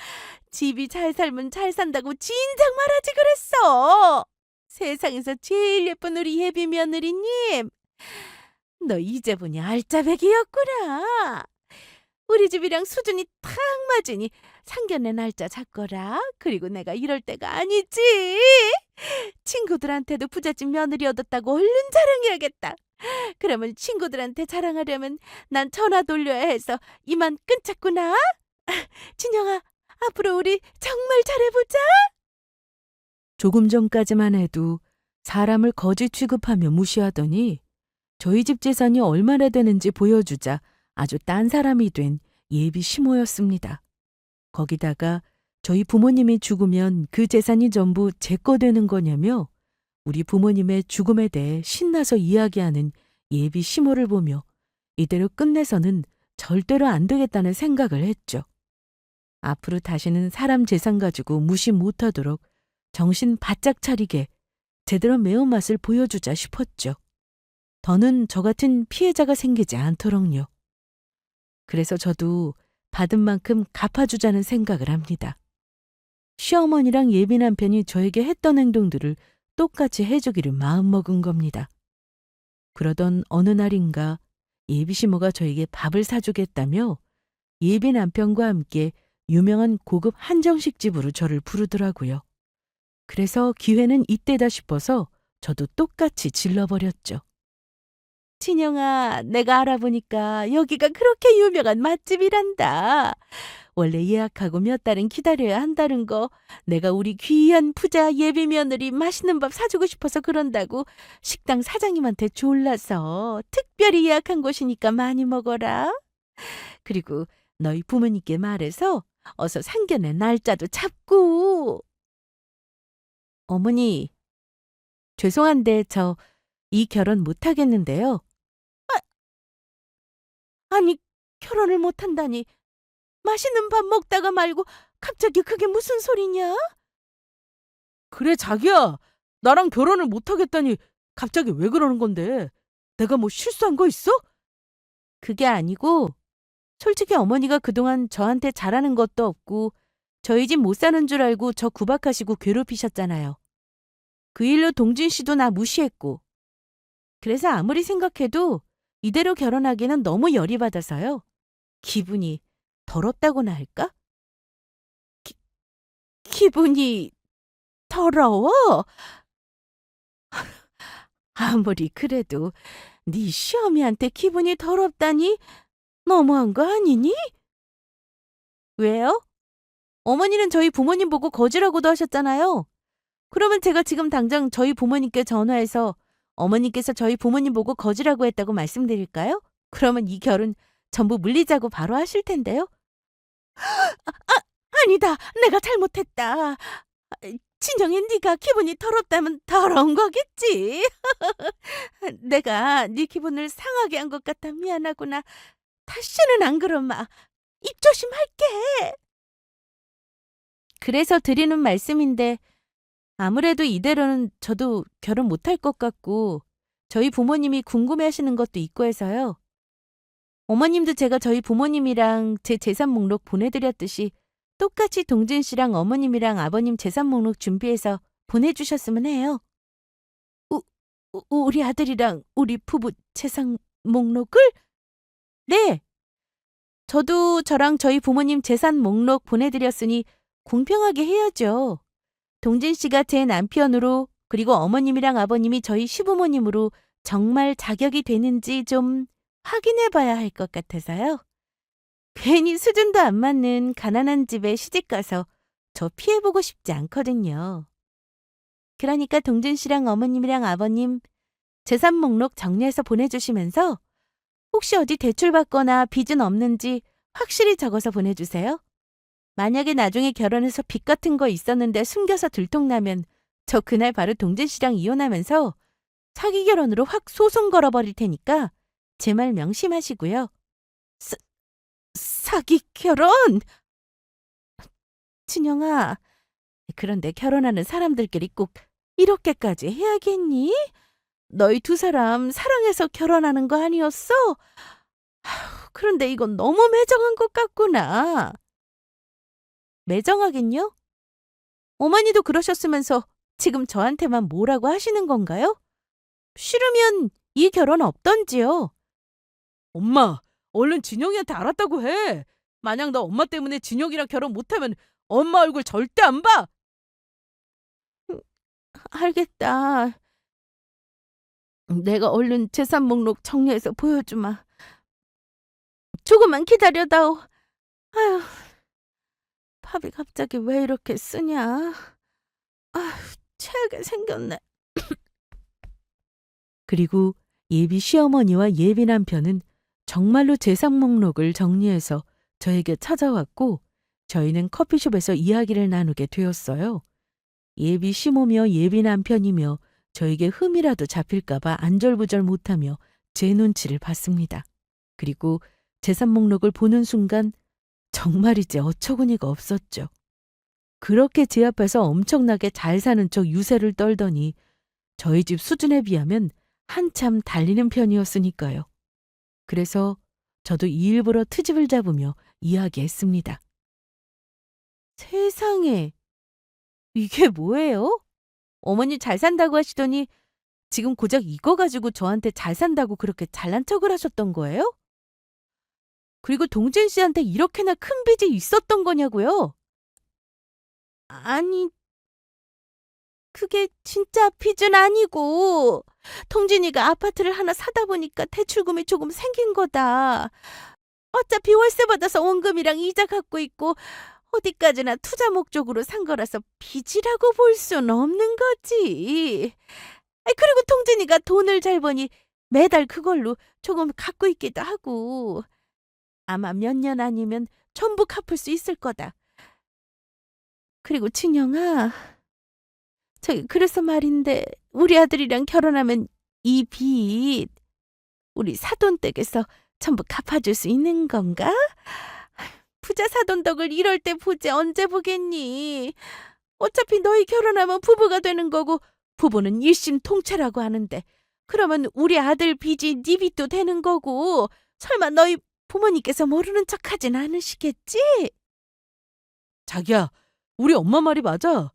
집이 잘 살면 잘 산다고 진작 말하지 그랬어. 세상에서 제일 예쁜 우리 예비 며느리님. 너 이제 보니 알짜배기였구나. 우리 집이랑 수준이 탁 맞으니 상견례 날짜 잡거라. 그리고 내가 이럴 때가 아니지. 친구들한테도 부잣집 며느리 얻었다고 얼른 자랑해야겠다. 그러면 친구들한테 자랑하려면 난 전화 돌려야 해서 이만 끊자꾸나. 진영아, 앞으로 우리 정말 잘해보자. 조금 전까지만 해도 사람을 거지 취급하며 무시하더니 저희 집 재산이 얼마나 되는지 보여주자 아주 딴 사람이 된 예비 시모였습니다. 거기다가 저희 부모님이 죽으면 그 재산이 전부 제 거 되는 거냐며 우리 부모님의 죽음에 대해 신나서 이야기하는 예비 시모를 보며 이대로 끝내서는 절대로 안 되겠다는 생각을 했죠. 앞으로 다시는 사람 재산 가지고 무시 못하도록 정신 바짝 차리게 제대로 매운맛을 보여주자 싶었죠. 더는 저 같은 피해자가 생기지 않도록요. 그래서 저도 받은 만큼 갚아주자는 생각을 합니다. 시어머니랑 예비 남편이 저에게 했던 행동들을 똑같이 해주기를 마음먹은 겁니다. 그러던 어느 날인가 예비 시모가 저에게 밥을 사주겠다며 예비 남편과 함께 유명한 고급 한정식 집으로 저를 부르더라고요. 그래서 기회는 이때다 싶어서 저도 똑같이 질러버렸죠. 친영아, 내가 알아보니까 여기가 그렇게 유명한 맛집이란다. 원래 예약하고 몇 달은 기다려야 한다는 거 내가 우리 귀한 부자 예비 며느리 맛있는 밥 사주고 싶어서 그런다고 식당 사장님한테 졸라서 특별히 예약한 곳이니까 많이 먹어라. 그리고 너희 부모님께 말해서 어서 상견례 날짜도 잡고. 어머니, 죄송한데 저 이 결혼 못하겠는데요. 아니, 결혼을 못한다니. 맛있는 밥 먹다가 말고 갑자기 그게 무슨 소리냐? 그래, 자기야. 나랑 결혼을 못하겠다니 갑자기 왜 그러는 건데? 내가 뭐 실수한 거 있어? 그게 아니고 솔직히 어머니가 그동안 저한테 잘하는 것도 없고 저희 집 못 사는 줄 알고 저 구박하시고 괴롭히셨잖아요. 그 일로 동진 씨도 나 무시했고. 그래서 아무리 생각해도 이대로 결혼하기는 너무 열이 받아서요. 기분이 더럽다고나 할까? 기분이 더러워? 아무리 그래도 네 시어미한테 기분이 더럽다니 너무한 거 아니니? 왜요? 어머니는 저희 부모님 보고 거지라고도 하셨잖아요. 그러면 제가 지금 당장 저희 부모님께 전화해서 어머니께서 저희 부모님 보고 거지라고 했다고 말씀드릴까요? 그러면 이 결혼 전부 물리자고 바로 하실 텐데요. 아니다. 내가 잘못했다. 친정에 네가 기분이 더럽다면 더러운 거겠지. 내가 네 기분을 상하게 한 것 같아 미안하구나. 다시는 안 그러마. 입 조심할게. 그래서 드리는 말씀인데 아무래도 이대로는 저도 결혼 못할 것 같고 저희 부모님이 궁금해하시는 것도 있고 해서요. 어머님도 제가 저희 부모님이랑 제 재산 목록 보내드렸듯이 똑같이 동진 씨랑 어머님이랑 아버님 재산 목록 준비해서 보내주셨으면 해요. 우, 우리 아들이랑 우리 부부 재산 목록을? 네. 저도 저랑 저희 부모님 재산 목록 보내드렸으니 공평하게 해야죠. 동진 씨가 제 남편으로 그리고 어머님이랑 아버님이 저희 시부모님으로 정말 자격이 되는지 좀 확인해 봐야 할 것 같아서요. 괜히 수준도 안 맞는 가난한 집에 시집가서 저 피해보고 싶지 않거든요. 그러니까 동진 씨랑 어머님이랑 아버님 재산 목록 정리해서 보내주시면서 혹시 어디 대출받거나 빚은 없는지 확실히 적어서 보내주세요. 만약에 나중에 결혼해서 빚 같은 거 있었는데 숨겨서 들통나면 저 그날 바로 동진 씨랑 이혼하면서 사기 결혼으로 확 소송 걸어버릴 테니까 제 말 명심하시고요. 사기 결혼? 친영아, 그런데 결혼하는 사람들끼리 꼭 이렇게까지 해야겠니? 너희 두 사람 사랑해서 결혼하는 거 아니었어? 그런데 이건 너무 매정한 것 같구나. 매정하긴요? 어머니도 그러셨으면서 지금 저한테만 뭐라고 하시는 건가요? 싫으면 이 결혼 없던지요. 엄마, 얼른 진영이한테 알았다고 해. 만약 너 엄마 때문에 진영이랑 결혼 못하면 엄마 얼굴 절대 안 봐. 알겠다. 내가 얼른 재산 목록 정리해서 보여주마. 조금만 기다려다오. 아휴, 밥이 갑자기 왜 이렇게 쓰냐. 아휴, 체하게 생겼네. 그리고 예비 시어머니와 예비 남편은 정말로 재산 목록을 정리해서 저에게 찾아왔고 저희는 커피숍에서 이야기를 나누게 되었어요. 예비 시모며 예비 남편이며 저에게 흠이라도 잡힐까봐 안절부절 못하며 제 눈치를 봤습니다. 그리고 재산 목록을 보는 순간 정말이지 어처구니가 없었죠. 그렇게 제 앞에서 엄청나게 잘 사는 척 유세를 떨더니 저희 집 수준에 비하면 한참 달리는 편이었으니까요. 그래서 저도 일부러 트집을 잡으며 이야기했습니다. 세상에, 이게 뭐예요? 어머니 잘 산다고 하시더니 지금 고작 이거 가지고 저한테 잘 산다고 그렇게 잘난 척을 하셨던 거예요? 그리고 동진 씨한테 이렇게나 큰 빚이 있었던 거냐고요? 아니, 그게 진짜 빚은 아니고 동진이가 아파트를 하나 사다 보니까 대출금이 조금 생긴 거다. 어차피 월세 받아서 원금이랑 이자 갖고 있고 어디까지나 투자 목적으로 산 거라서 빚이라고 볼 순 없는 거지. 그리고 동진이가 돈을 잘 버니 매달 그걸로 조금 갖고 있기도 하고 아마 몇 년 아니면 전부 갚을 수 있을 거다. 그리고 친영아, 그래서 말인데 우리 아들이랑 결혼하면 이 빚 우리 사돈댁에서 전부 갚아줄 수 있는 건가? 부자 사돈덕을 이럴 때 보지 언제 보겠니? 어차피 너희 결혼하면 부부가 되는 거고 부부는 일심통체라고 하는데 그러면 우리 아들 빚이 네 빚도 되는 거고 설마 너희 부모님께서 모르는 척하진 않으시겠지? 자기야, 우리 엄마 말이 맞아.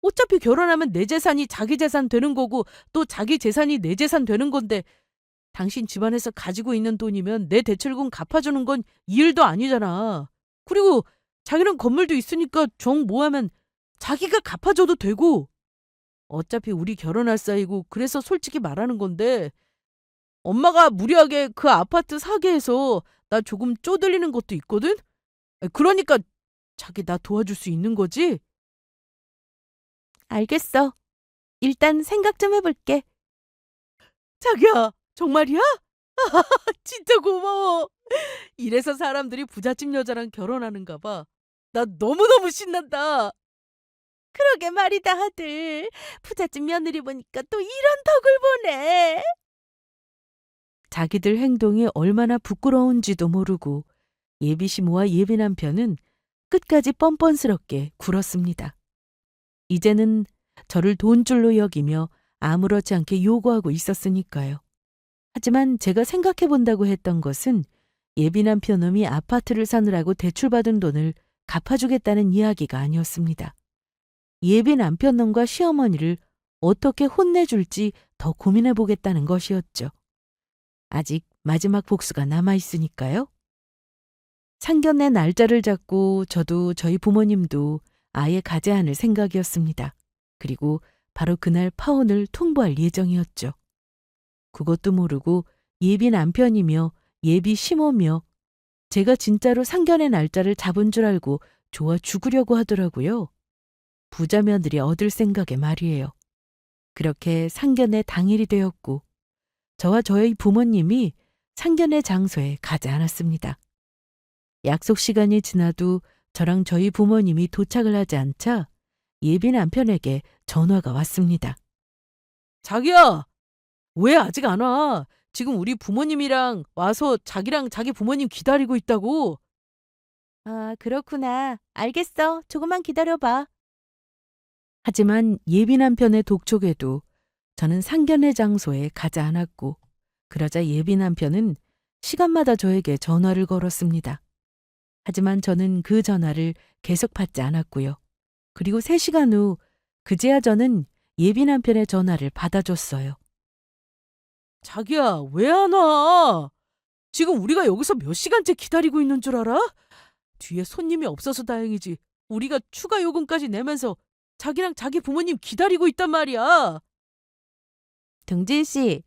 어차피 결혼하면 내 재산이 자기 재산 되는 거고 또 자기 재산이 내 재산 되는 건데 당신 집안에서 가지고 있는 돈이면 내 대출금 갚아주는 건 이 일도 아니잖아. 그리고 자기는 건물도 있으니까 정 모으면 자기가 갚아줘도 되고 어차피 우리 결혼할 사이고 그래서 솔직히 말하는 건데 엄마가 무리하게 그 아파트 사게 해서 나 조금 쪼들리는 것도 있거든? 그러니까 자기 나 도와줄 수 있는 거지? 알겠어. 일단 생각 좀 해볼게. 자기야, 정말이야? 진짜 고마워. 이래서 사람들이 부잣집 여자랑 결혼하는가 봐. 나 너무너무 신난다. 그러게 말이다, 아들. 부잣집 며느리 보니까 또 이런 덕을 보네. 자기들 행동이 얼마나 부끄러운지도 모르고 예비 시모와 예비 남편은 끝까지 뻔뻔스럽게 굴었습니다. 이제는 저를 돈줄로 여기며 아무렇지 않게 요구하고 있었으니까요. 하지만 제가 생각해 본다고 했던 것은 예비 남편놈이 아파트를 사느라고 대출받은 돈을 갚아주겠다는 이야기가 아니었습니다. 예비 남편놈과 시어머니를 어떻게 혼내줄지 더 고민해 보겠다는 것이었죠. 아직 마지막 복수가 남아있으니까요. 상견례 날짜를 잡고 저도 저희 부모님도 아예 가지 않을 생각이었습니다. 그리고 바로 그날 파혼을 통보할 예정이었죠. 그것도 모르고 예비 남편이며 예비 시모며 제가 진짜로 상견례 날짜를 잡은 줄 알고 좋아 죽으려고 하더라고요. 부자 며느리 얻을 생각에 말이에요. 그렇게 상견례 당일이 되었고 저와 저희 부모님이 상견례 장소에 가지 않았습니다. 약속 시간이 지나도 저랑 저희 부모님이 도착을 하지 않자 예비 남편에게 전화가 왔습니다. 자기야, 왜 아직 안 와? 지금 우리 부모님이랑 와서 자기랑 자기 부모님 기다리고 있다고. 아, 그렇구나. 알겠어. 조금만 기다려봐. 하지만 예비 남편의 독촉에도 저는 상견례 장소에 가지 않았고 그러자 예비 남편은 시간마다 저에게 전화를 걸었습니다. 하지만 저는 그 전화를 계속 받지 않았고요. 그리고 3시간 후 그제야 저는 예비 남편의 전화를 받아줬어요. 자기야, 왜 안 와? 지금 우리가 여기서 몇 시간째 기다리고 있는 줄 알아? 뒤에 손님이 없어서 다행이지. 우리가 추가 요금까지 내면서 자기랑 자기 부모님 기다리고 있단 말이야. 등진 씨,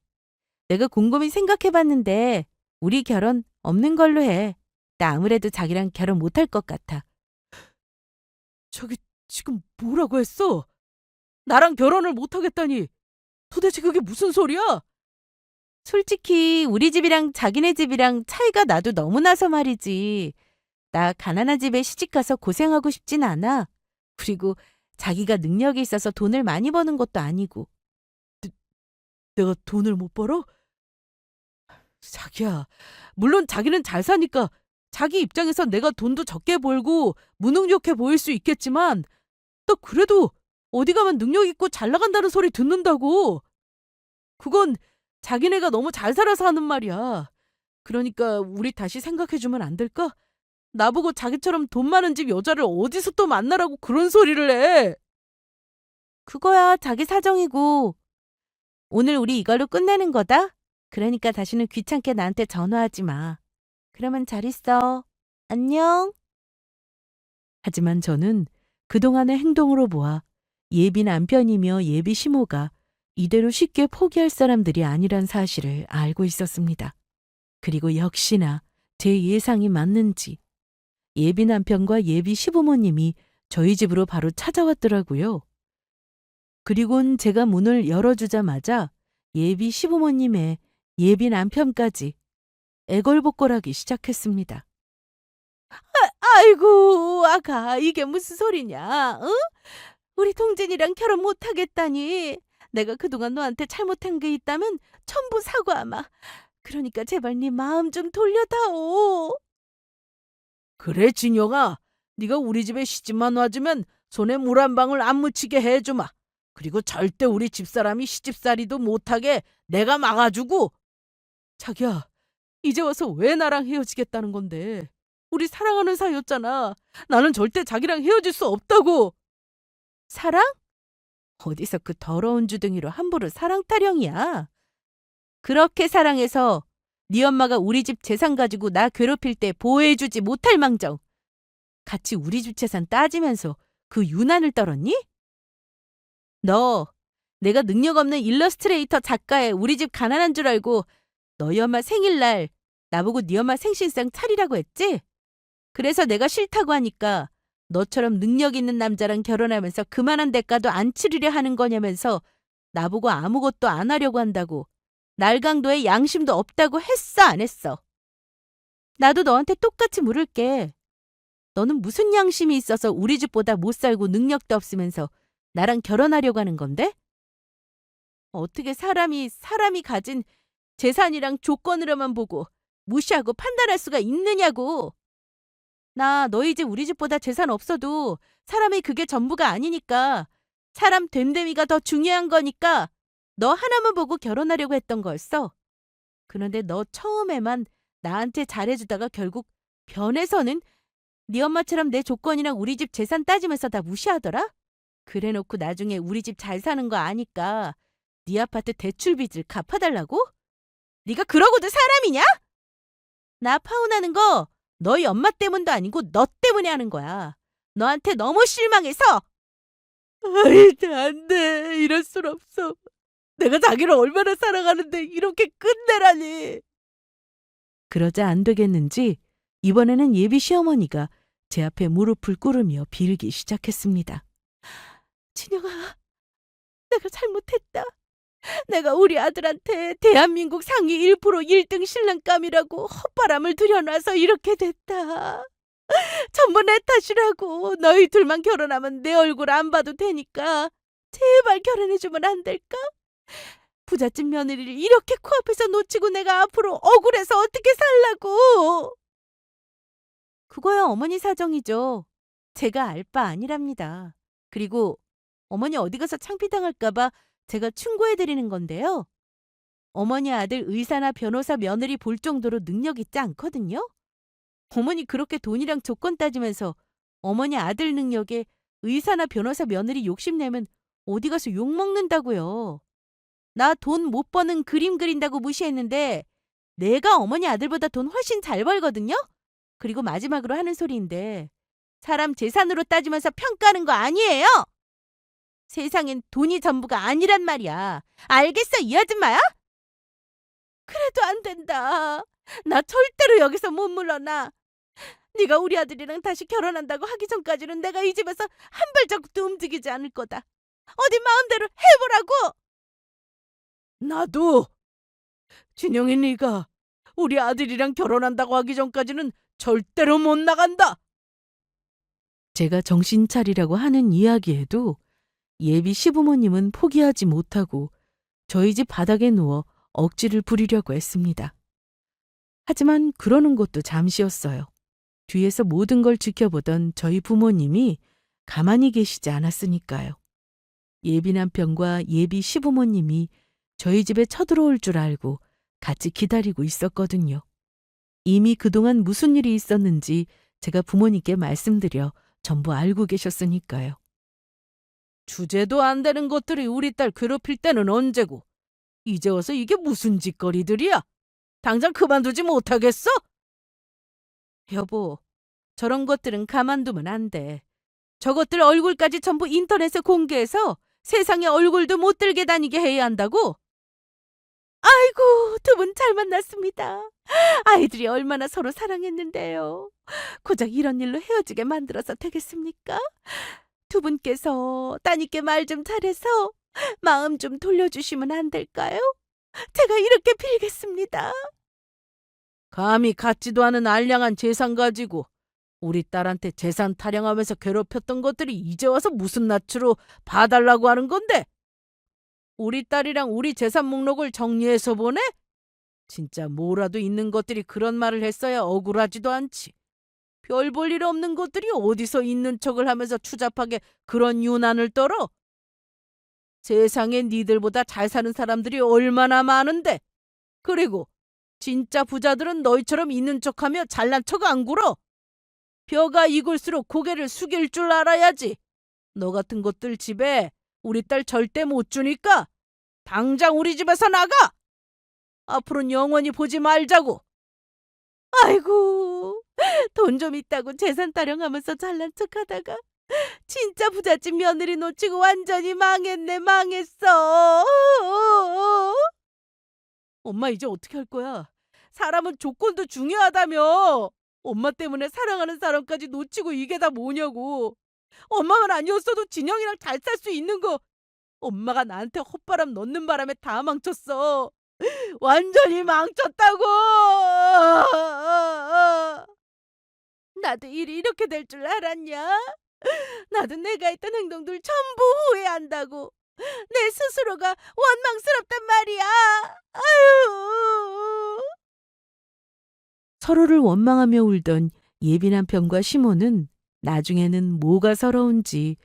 내가 곰곰이 생각해봤는데 우리 결혼 없는 걸로 해. 나 아무래도 자기랑 결혼 못할 것 같아. 저기 지금 뭐라고 했어? 나랑 결혼을 못하겠다니. 도대체 그게 무슨 소리야? 솔직히 우리 집이랑 자기네 집이랑 차이가 나도 너무 나서 말이지. 나 가난한 집에 시집가서 고생하고 싶진 않아. 그리고 자기가 능력이 있어서 돈을 많이 버는 것도 아니고. 내가 돈을 못 벌어? 자기야, 물론 자기는 잘 사니까 자기 입장에서 내가 돈도 적게 벌고 무능력해 보일 수 있겠지만 또 그래도 어디 가면 능력 있고 잘 나간다는 소리 듣는다고. 그건 자기네가 너무 잘 살아서 하는 말이야. 그러니까 우리 다시 생각해주면 안 될까? 나보고 자기처럼 돈 많은 집 여자를 어디서 또 만나라고 그런 소리를 해. 그거야 자기 사정이고 오늘 우리 이걸로 끝내는 거다? 그러니까 다시는 귀찮게 나한테 전화하지 마. 그러면 잘 있어. 안녕. 하지만 저는 그동안의 행동으로 보아 예비 남편이며 예비 시모가 이대로 쉽게 포기할 사람들이 아니란 사실을 알고 있었습니다. 그리고 역시나 제 예상이 맞는지 예비 남편과 예비 시부모님이 저희 집으로 바로 찾아왔더라고요. 그리곤 제가 문을 열어주자마자 예비 시부모님의 예비 남편까지 애걸복걸하기 시작했습니다. 아이고, 아가, 이게 무슨 소리냐? 응? 우리 동진이랑 결혼 못하겠다니. 내가 그동안 너한테 잘못한 게 있다면 전부 사과하마. 그러니까 제발 네 마음 좀 돌려다오. 그래, 진영아. 네가 우리 집에 시집만 와주면 손에 물 한 방울 안 묻히게 해주마. 그리고 절대 우리 집사람이 시집살이도 못하게 내가 막아주고. 자기야, 이제 와서 왜 나랑 헤어지겠다는 건데? 우리 사랑하는 사이였잖아. 나는 절대 자기랑 헤어질 수 없다고. 사랑? 어디서 그 더러운 주둥이로 함부로 사랑 타령이야. 그렇게 사랑해서 네 엄마가 우리 집 재산 가지고 나 괴롭힐 때 보호해주지 못할 망정. 같이 우리 집 재산 따지면서 그 유난을 떨었니? 너 내가 능력 없는 일러스트레이터 작가에 우리 집 가난한 줄 알고 너희 엄마 생일날 나보고 네 엄마 생신상 차리라고 했지? 그래서 내가 싫다고 하니까 너처럼 능력 있는 남자랑 결혼하면서 그만한 대가도 안 치르려 하는 거냐면서 나보고 아무것도 안 하려고 한다고. 날강도에 양심도 없다고 했어, 안 했어? 나도 너한테 똑같이 물을게. 너는 무슨 양심이 있어서 우리 집보다 못 살고 능력도 없으면서 나랑 결혼하려고 하는 건데? 어떻게 사람이 가진 재산이랑 조건으로만 보고 무시하고 판단할 수가 있느냐고. 나 너희 집 우리 집보다 재산 없어도 사람이 그게 전부가 아니니까 사람 됨됨이가 더 중요한 거니까 너 하나만 보고 결혼하려고 했던 거였어. 그런데 너 처음에만 나한테 잘해주다가 결국 변해서는 네 엄마처럼 내 조건이랑 우리 집 재산 따지면서 다 무시하더라? 그래놓고 나중에 우리 집 잘 사는 거 아니까 네 아파트 대출 빚을 갚아달라고? 네가 그러고도 사람이냐? 나 파혼하는 거 너희 엄마 때문도 아니고 너 때문에 하는 거야. 너한테 너무 실망해서. 아이, 안 돼. 이럴 순 없어. 내가 자기를 얼마나 사랑하는데 이렇게 끝내라니. 그러자 안 되겠는지 이번에는 예비 시어머니가 제 앞에 무릎을 꿇으며 빌기 시작했습니다. 진영아, 내가 잘못했다. 내가 우리 아들한테 대한민국 상위 1% 1등 신랑감이라고 헛바람을 들여놔서 이렇게 됐다. 전부 내 탓이라고. 너희 둘만 결혼하면 내 얼굴 안 봐도 되니까 제발 결혼해주면 안 될까? 부잣집 며느리를 이렇게 코앞에서 놓치고 내가 앞으로 억울해서 어떻게 살라고. 그거야 어머니 사정이죠. 제가 알 바 아니랍니다. 그리고 어머니 어디 가서 창피당할까 봐 제가 충고해드리는 건데요. 어머니 아들 의사나 변호사 며느리 볼 정도로 능력 있지 않거든요. 어머니 그렇게 돈이랑 조건 따지면서 어머니 아들 능력에 의사나 변호사 며느리 욕심내면 어디 가서 욕먹는다고요. 나 돈 못 버는 그림 그린다고 무시했는데 내가 어머니 아들보다 돈 훨씬 잘 벌거든요. 그리고 마지막으로 하는 소리인데 사람 재산으로 따지면서 평가하는 거 아니에요? 세상엔 돈이 전부가 아니란 말이야. 알겠어, 이 아줌마야? 그래도 안 된다. 나 절대로 여기서 못 물러나. 네가 우리 아들이랑 다시 결혼한다고 하기 전까지는 내가 이 집에서 한 발자국도 움직이지 않을 거다. 어디 마음대로 해보라고. 나도. 진영이 네가 우리 아들이랑 결혼한다고 하기 전까지는 절대로 못 나간다. 제가 정신 차리라고 하는 이야기에도 예비 시부모님은 포기하지 못하고 저희 집 바닥에 누워 억지를 부리려고 했습니다. 하지만 그러는 것도 잠시였어요. 뒤에서 모든 걸 지켜보던 저희 부모님이 가만히 계시지 않았으니까요. 예비 남편과 예비 시부모님이 저희 집에 쳐들어올 줄 알고 같이 기다리고 있었거든요. 이미 그동안 무슨 일이 있었는지 제가 부모님께 말씀드려 전부 알고 계셨으니까요. 주제도 안 되는 것들이 우리 딸 괴롭힐 때는 언제고 이제 와서 이게 무슨 짓거리들이야? 당장 그만두지 못하겠어? 여보, 저런 것들은 가만두면 안 돼. 저것들 얼굴까지 전부 인터넷에 공개해서 세상에 얼굴도 못 들게 다니게 해야 한다고? 아이고, 두 분 잘 만났습니다. 아이들이 얼마나 서로 사랑했는데요. 고작 이런 일로 헤어지게 만들어서 되겠습니까? 두 분께서 따님께 말 좀 잘해서 마음 좀 돌려주시면 안 될까요? 제가 이렇게 빌겠습니다. 감히 같지도 않은 알량한 재산 가지고 우리 딸한테 재산 타령하면서 괴롭혔던 것들이 이제 와서 무슨 낯으로 봐달라고 하는 건데? 우리 딸이랑 우리 재산 목록을 정리해서 보내? 진짜 뭐라도 있는 것들이 그런 말을 했어야 억울하지도 않지. 별 볼 일 없는 것들이 어디서 있는 척을 하면서 추잡하게 그런 유난을 떨어? 세상에 니들보다 잘 사는 사람들이 얼마나 많은데. 그리고 진짜 부자들은 너희처럼 있는 척하며 잘난 척 안 굴어. 벼가 익을수록 고개를 숙일 줄 알아야지. 너 같은 것들 집에 우리 딸 절대 못 주니까 당장 우리 집에서 나가. 앞으로는 영원히 보지 말자고. 아이고, 돈 좀 있다고 재산 타령하면서 잘난 척하다가 진짜 부잣집 며느리 놓치고 완전히 망했네, 망했어. 엄마 이제 어떻게 할 거야? 사람은 조건도 중요하다며. 엄마 때문에 사랑하는 사람까지 놓치고 이게 다 뭐냐고. 엄마만 아니었어도 진영이랑 잘 살 수 있는 거 엄마가 나한테 헛바람 넣는 바람에 다 망쳤어. 완전히 망쳤다고. 나도 일이 이렇게 될 줄 알았냐? 나도 내가 했던 행동들 전부 후회한다고. 내 스스로가 원망스럽단 말이야. 아유. 서로를 원망하며 울던 예비 남편과 시모는 나중에는 뭐가 서러운지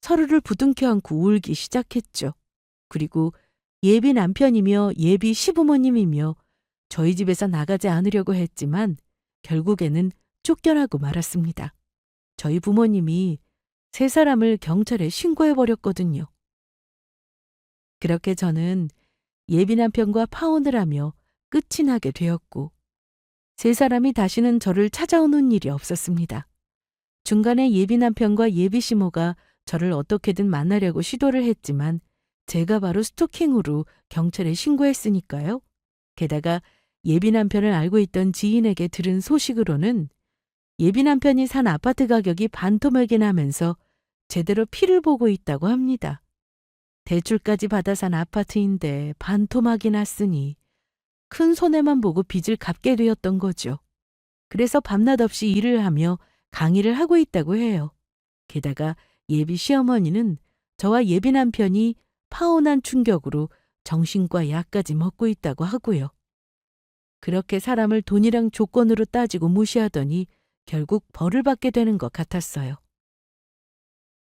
서로를 부둥켜 안고 울기 시작했죠. 그리고 예비 남편이며 예비 시부모님이며 저희 집에서 나가지 않으려고 했지만 결국에는 쫓겨나고 말았습니다. 저희 부모님이 세 사람을 경찰에 신고해버렸거든요. 그렇게 저는 예비 남편과 파혼을 하며 끝이 나게 되었고 세 사람이 다시는 저를 찾아오는 일이 없었습니다. 중간에 예비 남편과 예비 시모가 저를 어떻게든 만나려고 시도를 했지만 제가 바로 스토킹으로 경찰에 신고했으니까요. 게다가 예비 남편을 알고 있던 지인에게 들은 소식으로는 예비 남편이 산 아파트 가격이 반토막이 나면서 제대로 피를 보고 있다고 합니다. 대출까지 받아 산 아파트인데 반토막이 났으니 큰 손해만 보고 빚을 갚게 되었던 거죠. 그래서 밤낮 없이 일을 하며 강의를 하고 있다고 해요. 게다가 예비 시어머니는 저와 예비 남편이 파혼한 충격으로 정신과 약까지 먹고 있다고 하고요. 그렇게 사람을 돈이랑 조건으로 따지고 무시하더니 결국 벌을 받게 되는 것 같았어요.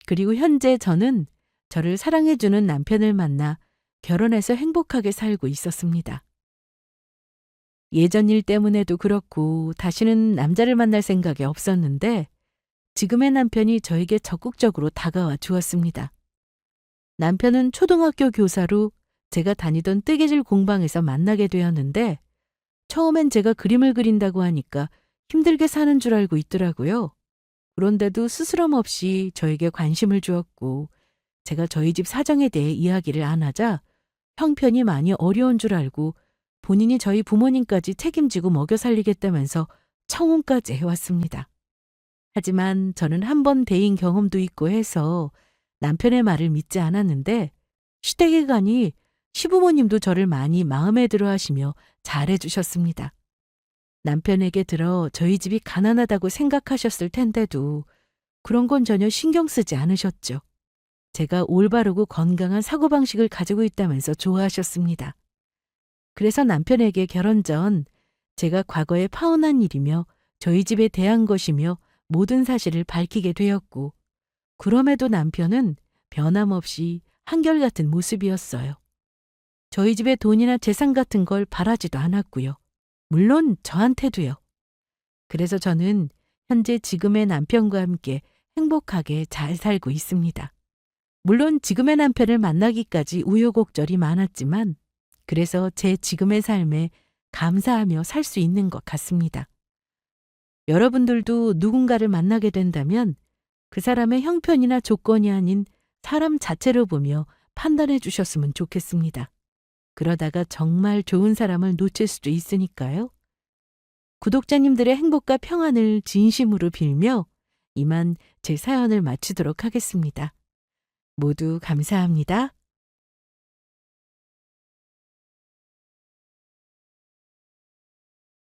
그리고 현재 저는 저를 사랑해주는 남편을 만나 결혼해서 행복하게 살고 있었습니다. 예전 일 때문에도 그렇고 다시는 남자를 만날 생각이 없었는데 지금의 남편이 저에게 적극적으로 다가와 주었습니다. 남편은 초등학교 교사로 제가 다니던 뜨개질 공방에서 만나게 되었는데 처음엔 제가 그림을 그린다고 하니까 힘들게 사는 줄 알고 있더라고요. 그런데도 스스럼 없이 저에게 관심을 주었고 제가 저희 집 사정에 대해 이야기를 안 하자 형편이 많이 어려운 줄 알고 본인이 저희 부모님까지 책임지고 먹여 살리겠다면서 청혼까지 해왔습니다. 하지만 저는 한 번 대인 경험도 있고 해서 남편의 말을 믿지 않았는데 시댁에 가니 시부모님도 저를 많이 마음에 들어 하시며 잘해주셨습니다. 남편에게 들어 저희 집이 가난하다고 생각하셨을 텐데도 그런 건 전혀 신경 쓰지 않으셨죠. 제가 올바르고 건강한 사고방식을 가지고 있다면서 좋아하셨습니다. 그래서 남편에게 결혼 전 제가 과거에 파혼한 일이며 저희 집에 대한 것이며 모든 사실을 밝히게 되었고 그럼에도 남편은 변함없이 한결같은 모습이었어요. 저희 집에 돈이나 재산 같은 걸 바라지도 않았고요. 물론 저한테도요. 그래서 저는 현재 지금의 남편과 함께 행복하게 잘 살고 있습니다. 물론 지금의 남편을 만나기까지 우여곡절이 많았지만 그래서 제 지금의 삶에 감사하며 살 수 있는 것 같습니다. 여러분들도 누군가를 만나게 된다면 그 사람의 형편이나 조건이 아닌 사람 자체로 보며 판단해 주셨으면 좋겠습니다. 그러다가 정말 좋은 사람을 놓칠 수도 있으니까요. 구독자님들의 행복과 평안을 진심으로 빌며 이만 제 사연을 마치도록 하겠습니다. 모두 감사합니다.